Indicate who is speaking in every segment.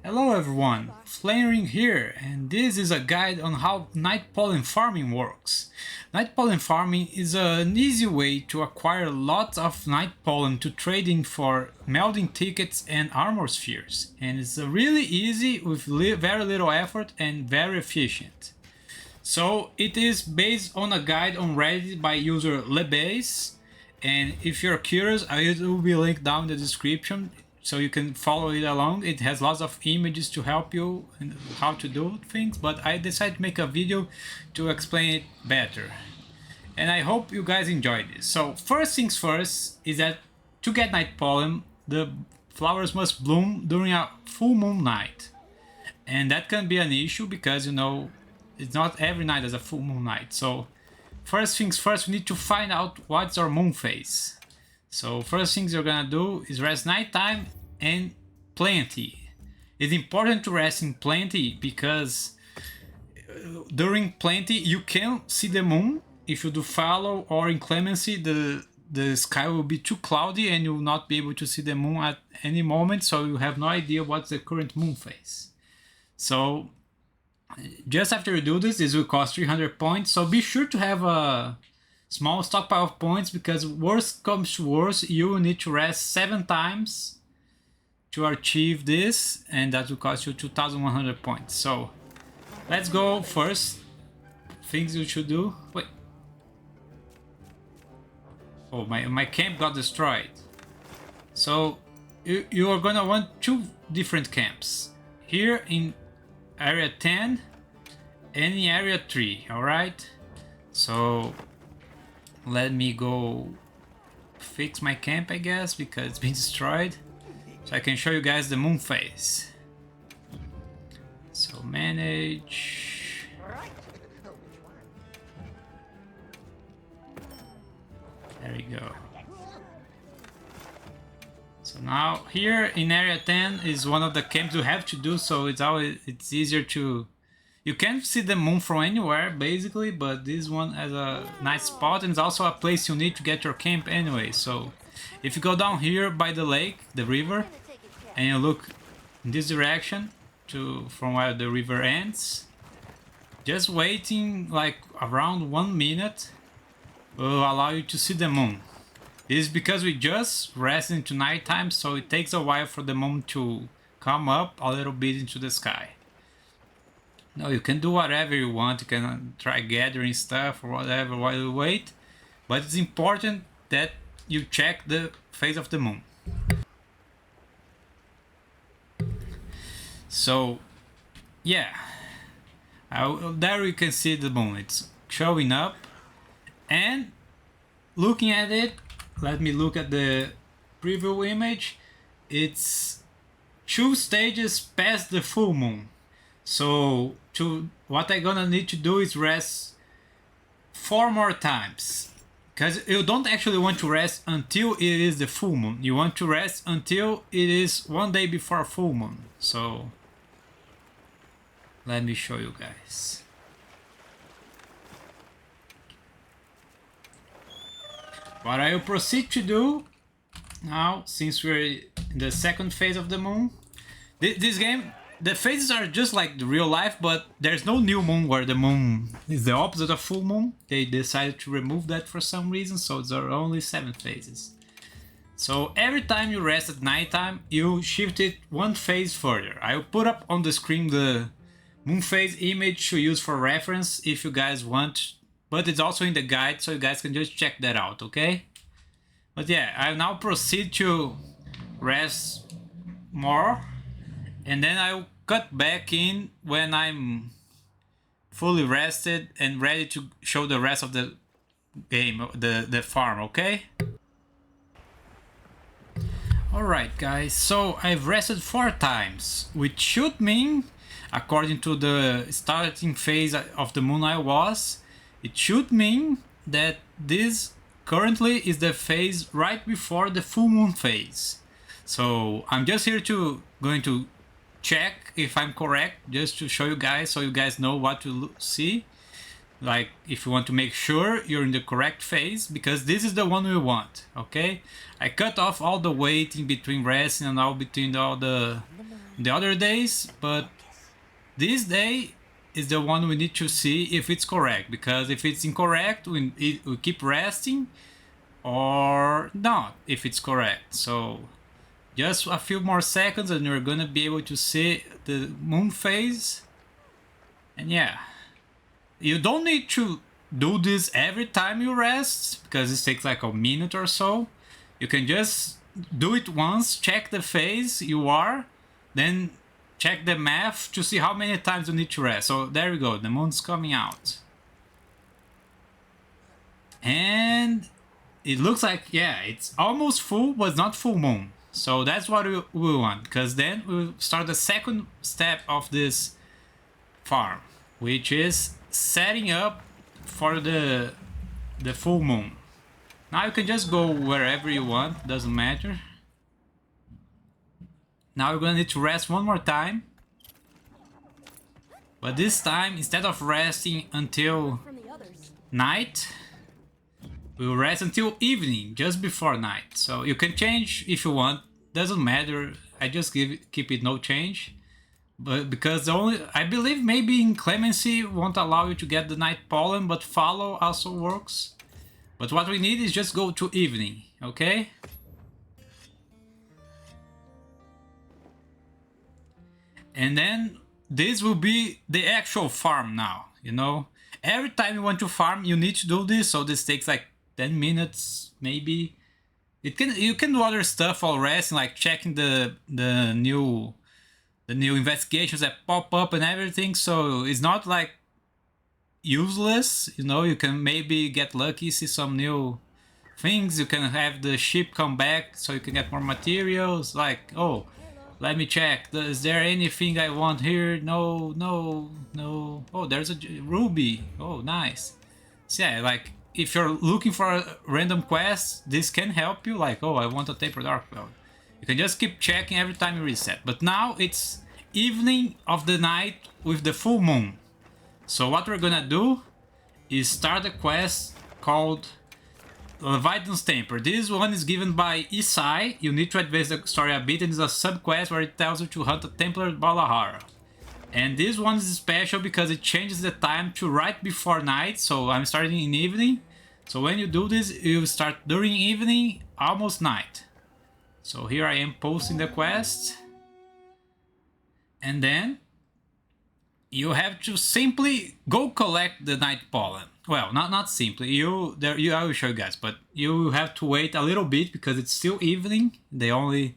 Speaker 1: Hello everyone, Flaring here, and this is a guide on how night pollen farming works. Night pollen farming is an easy way to acquire lots of night pollen to trade in for melding tickets and armor spheres, and it's really easy with very little effort and very efficient. So it is based on a guide on Reddit by user Lebase, and if you're curious, it will be linked down in the description so you can follow it along. It has lots of images to help you and how to do things, but I decided to make a video to explain it better. And I hope you guys enjoyed this. So first things first is that to get night pollen, the flowers must bloom during a full moon night. And that can be an issue because, you know, it's not every night as a full moon night. So first things first, we need to find out what's our moon phase. So first things you're gonna do is rest nighttime and plenty. It's important to rest in plenty because during plenty you can see the moon. If you do fallow or inclemency, the sky will be too cloudy and you will not be able to see the moon at any moment, so you have no idea what's the current moon phase. So just after you do this will cost 300 points, so be sure to have a small stockpile of points because worst comes to worst, you will need to rest 7 times to achieve this, and that will cost you 2100 points. So let's go first. Things you should do. Wait. Oh, my camp got destroyed. So you are gonna want 2 different camps. Here in area 10 and in area 3, alright? So let me go fix my camp, I guess, because it's been destroyed. So I can show you guys the moon phase. So manage. There we go. So now here in area 10 is one of the camps you have to do, so it's easier to... You can see the moon from anywhere basically, but this one has a nice spot and it's also a place you need to get your camp anyway. So if you go down here by the lake, the river, and you look in this direction from where the river ends, just waiting like around 1 minute will allow you to see the moon. This is because we just rested into nighttime, so it takes a while for the moon to come up a little bit into the sky. Now you can do whatever you want, you can try gathering stuff or whatever while you wait, but it's important that you check the phase of the moon. So yeah, there you can see the moon, it's showing up, and looking at it, let me look at the preview image, it's 2 stages past the full moon. So what I'm gonna need to do is rest 4 more times, because you don't actually want to rest until it is the full moon. You want to rest until it is 1 day before full moon. So let me show you guys. What I will proceed to do now, since we're in the second phase of the moon, this game, the phases are just like the real life, but there's no new moon where the moon is the opposite of full moon. They decided to remove that for some reason, so there are only 7 phases. So every time you rest at nighttime, you shift it 1 phase further. I'll put up on the screen the moon phase image to use for reference if you guys want, but it's also in the guide, so you guys can just check that out, okay? But yeah, I'll now proceed to rest more, and then I'll cut back in when I'm fully rested and ready to show the rest of the game, the farm, okay? Alright guys, so I've rested 4 times, which should mean, according to the starting phase of the moon it should mean that this currently is the phase right before the full moon phase. So I'm just here going to check if I'm correct, just to show you guys, so you guys know what to see. Like if you want to make sure you're in the correct phase, because this is the one we want, okay? I cut off all the waiting between resting and all between all the the other days, but this day is the one we need to see if it's correct, because if it's incorrect, we keep resting, or not if it's correct. So just a few more seconds and you're gonna be able to see the moon phase. And yeah, you don't need to do this every time you rest, because it takes like a minute or so. You can just do it once, check the phase you are, then check the math to see how many times you need to rest. So there we go, the moon's coming out. And it looks like, yeah, it's almost full, but it's not full moon. So that's what we want, because then we'll start the second step of this farm, which is setting up for the full moon. Now you can just go wherever you want, doesn't matter. Now you're gonna need to rest one more time. But this time, instead of resting until night, we'll rest until evening, just before night. So you can change if you want, doesn't matter. I just keep it no change. But because I believe maybe inclemency won't allow you to get the night pollen, but follow also works. But what we need is just go to evening, okay? And then this will be the actual farm now, you know? Every time you want to farm, you need to do this, so this takes like 10 minutes, maybe. You can do other stuff while resting, like checking the new investigations that pop up and everything, so it's not like useless, you know. You can maybe get lucky, see some new things. You can have the ship come back so you can get more materials, like, oh, let me check, is there anything I want here? No. Oh, there's a ruby. Oh, nice. So yeah, like if you're looking for a random quest, this can help you, like, oh, I want a taper dark cloud. You can just keep checking every time you reset. But now it's evening of the night with the full moon. So what we're gonna do is start a quest called Leviathan's Temper. This one is given by Isai. You need to advance the story a bit, and it's a sub-quest where it tells you to hunt a Templar Balahara. And this one is special because it changes the time to right before night, so I'm starting in evening. So when you do this, you start during evening, almost night. So here I am posting the quest. And then you have to simply go collect the night pollen. Well, not simply. I will show you guys, but you have to wait a little bit because it's still evening. They only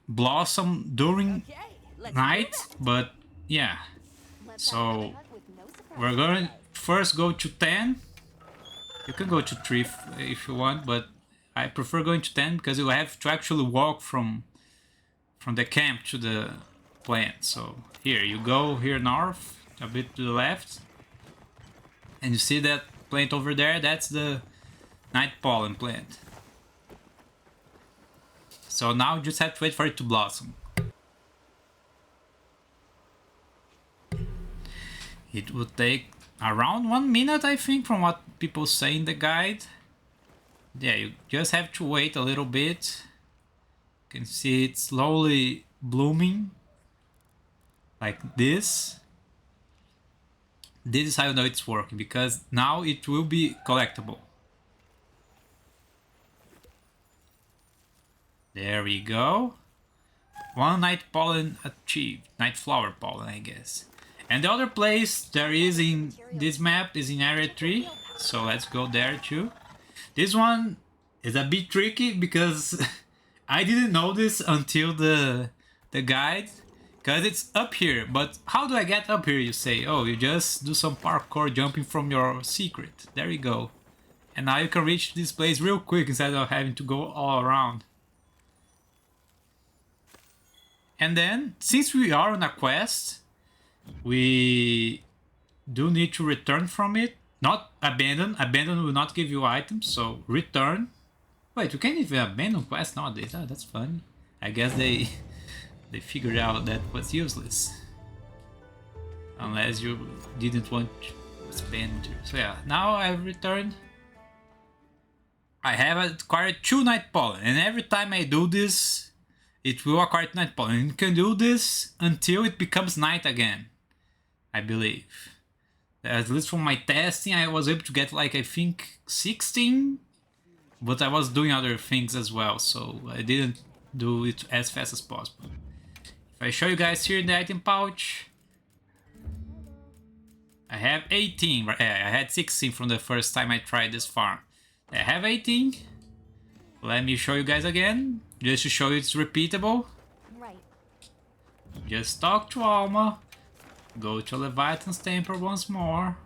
Speaker 1: blossom during night, but yeah. So we're going to first go to 10. You can go to 3 if you want, but I prefer going to 10 because you have to actually walk from the camp to the plant. So here you go, here north, a bit to the left, and you see that plant over there. That's the night pollen plant. So now you just have to wait for it to blossom. It will take around 1 minute, I think, from what people say in the guide. Yeah, you just have to wait a little bit. You can see it slowly blooming like this. This is how you know it's working, because now it will be collectible. There we go. 1 night pollen achieved. Nightflower pollen, I guess. And the other place there is in this map is in area 3. So let's go there too. This one is a bit tricky because I didn't know this until the guide. Because it's up here, but how do I get up here, you say? Oh, you just do some parkour jumping from your secret. There you go. And now you can reach this place real quick instead of having to go all around. And then, since we are on a quest, we do need to return from it. Not abandon. Abandon will not give you items, so return. Wait, you can't even abandon quests nowadays. Oh, that's funny. I guess they figured out that was useless. Unless you didn't want to spend. So yeah, now I've returned. I have acquired 2 night pollen, and every time I do this, it will acquire night pollen. You can do this until it becomes night again, I believe. At least from my testing, I was able to get like, I think 16, but I was doing other things as well, so I didn't do it as fast as possible. If I show you guys here in the item pouch, I have 18. I had 16 from the first time I tried this farm. I have 18. Let me show you guys again, just to show you it's repeatable.
Speaker 2: Right.
Speaker 1: Just talk to Alma. Go to Leviathan's Temple once more.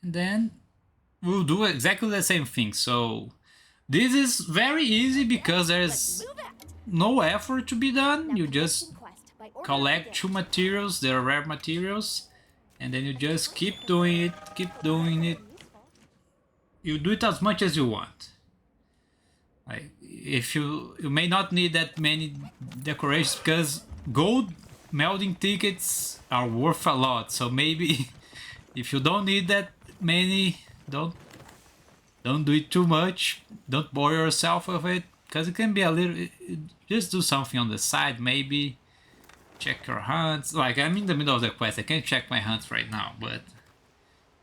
Speaker 1: And then we'll do exactly the same thing. So this is very easy because there's no effort to be done. You just collect 2 materials, they're rare materials, and then you just keep doing it, keep doing it. You do it as much as you want. Like, if you may not need that many decorations because gold melding tickets are worth a lot, so maybe if you don't need that many, don't do it too much. Don't bore yourself with it, because it can be a little, just do something on the side, maybe check your hunts. Like, I'm in the middle of the quest, I can't check my hunts right now, but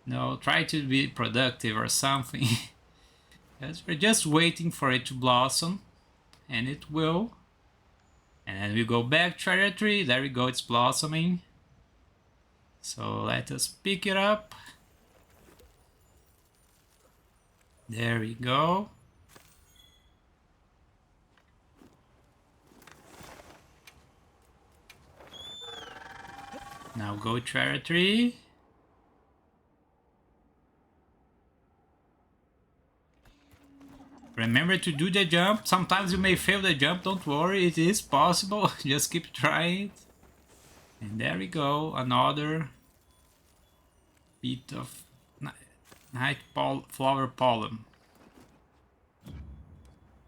Speaker 1: no, try to be productive or something. Because we're just waiting for it to blossom, and it will. And then we go back to area 3, there we go, it's blossoming. So let us pick it up. There we go. Now go to area 3. Remember to do the jump. Sometimes you may fail the jump, don't worry, it is possible. Just keep trying it. And there we go, another bit of Nightflower Pollen.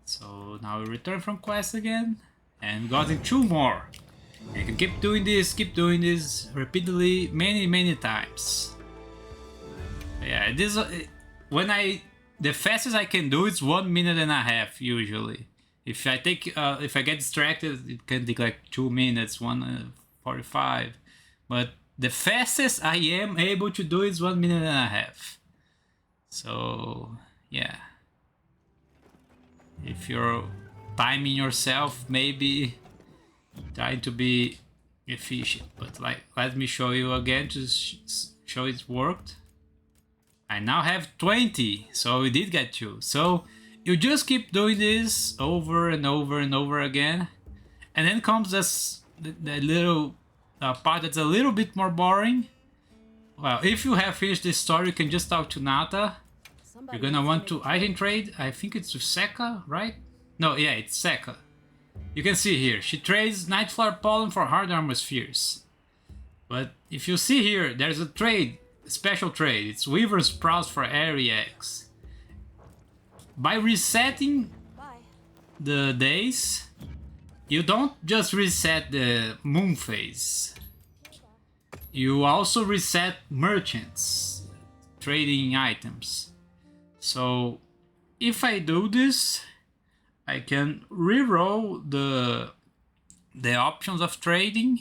Speaker 1: So now we return from quest again and gotten 2 more. And you can keep doing this repeatedly many times. Yeah, this the fastest I can do is 1.5 minutes usually. If I get distracted, it can take like 2 minutes, 1:45. But the fastest I am able to do is 1.5 minutes. So yeah, if you're timing yourself, maybe try to be efficient. But like, let me show you again to show it worked. I now have 20, so we did get 2. So you just keep doing this over and over and over again, and then comes this the little part that's a little bit more boring. Well, if you have finished this story, you can just talk to Nata. You're gonna want to item trade. I think it's with Seka, right? No, yeah, it's Seka. You can see here, she trades Nightflower Pollen for hard armor spheres. But if you see here, there's a trade. Special trade, it's Weaver Sprouts for Area X. By resetting the days, you don't just reset the moon phase, you also reset merchants trading items. So if I do this, I can reroll the options of trading,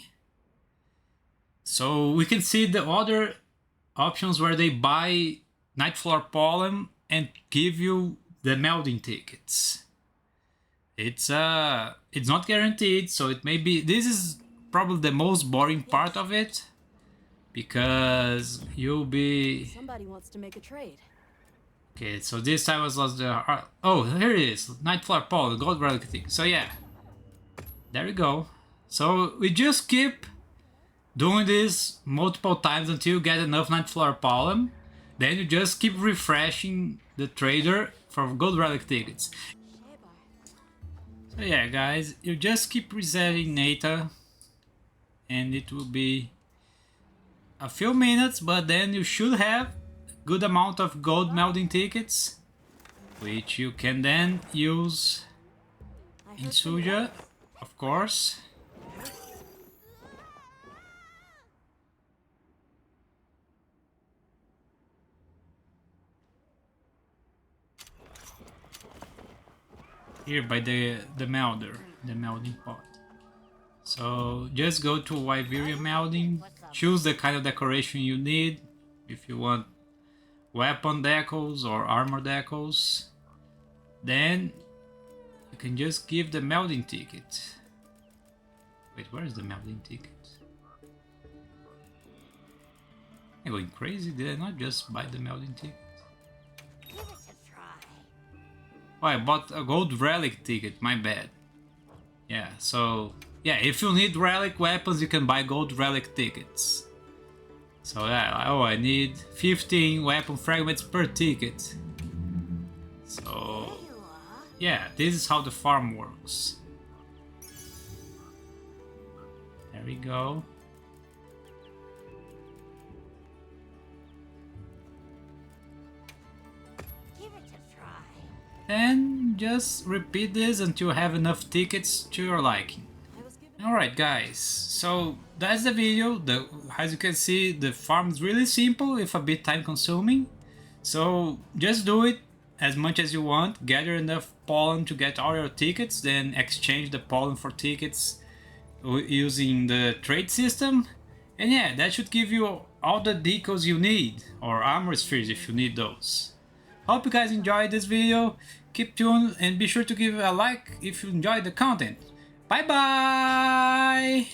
Speaker 1: so we can see the other options where they buy Nightflower Pollen and give you the melding tickets. It's not guaranteed, so it may be, this is probably the most boring part of it, because you'll be,
Speaker 2: Somebody wants to make a trade.
Speaker 1: okay, so this time was the, oh, here it is, Nightflower Pollen, gold relic thing. So yeah, there we go. So we just keep doing this multiple times until you get enough Nightflower Pollen. Then you just keep refreshing the trader for gold relic tickets. So yeah, guys, you just keep resetting Nata, and it will be a few minutes, but then you should have a good amount of gold melding tickets, which you can then use in Suja, of course. Here by the melder, the melding pot. So just go to Wyveria melding, choose the kind of decoration you need, if you want weapon decals or armor decals. Then you can just give the melding ticket. Wait, where is the melding ticket? I'm going crazy, did I not just buy the melding ticket? Oh, I bought a gold relic ticket, my bad. Yeah, so yeah, if you need relic weapons, you can buy gold relic tickets. So yeah, oh, I need 15 weapon fragments per ticket. So yeah, this is how the farm works. There we go. Then just repeat this until you have enough tickets to your liking. Alright guys, so that's the video. As you can see, the farm is really simple if a bit time consuming. So just do it as much as you want, gather enough pollen to get all your tickets, then exchange the pollen for tickets using the trade system. And yeah, that should give you all the decals you need, or armor spheres if you need those. Hope you guys enjoyed this video. Keep tuned and be sure to give a like if you enjoyed the content. Bye bye!